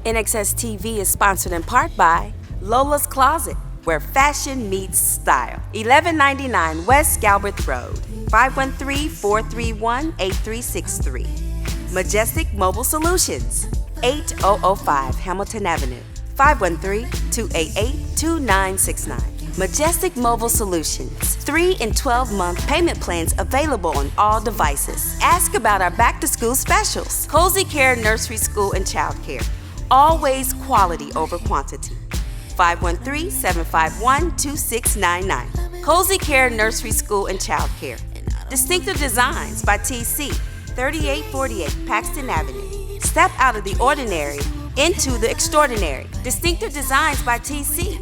NXSTV is sponsored in part by Lola's Closet, where fashion meets style. 1199 West Galbraith Road, 513-431-8363. Majestic Mobile Solutions, 8005 Hamilton Avenue, 513-288-2969. Majestic Mobile Solutions, 3 and 12-month payment plans available on all devices. Ask about our back-to-school specials. Cozy Care Nursery School and Child Care. Always quality over quantity. 513-751-2699. Cozy Care Nursery School and Child Care. Distinctive Designs by TC, 3848 Paxton Avenue. Step out of the ordinary into the extraordinary. Distinctive Designs by TC.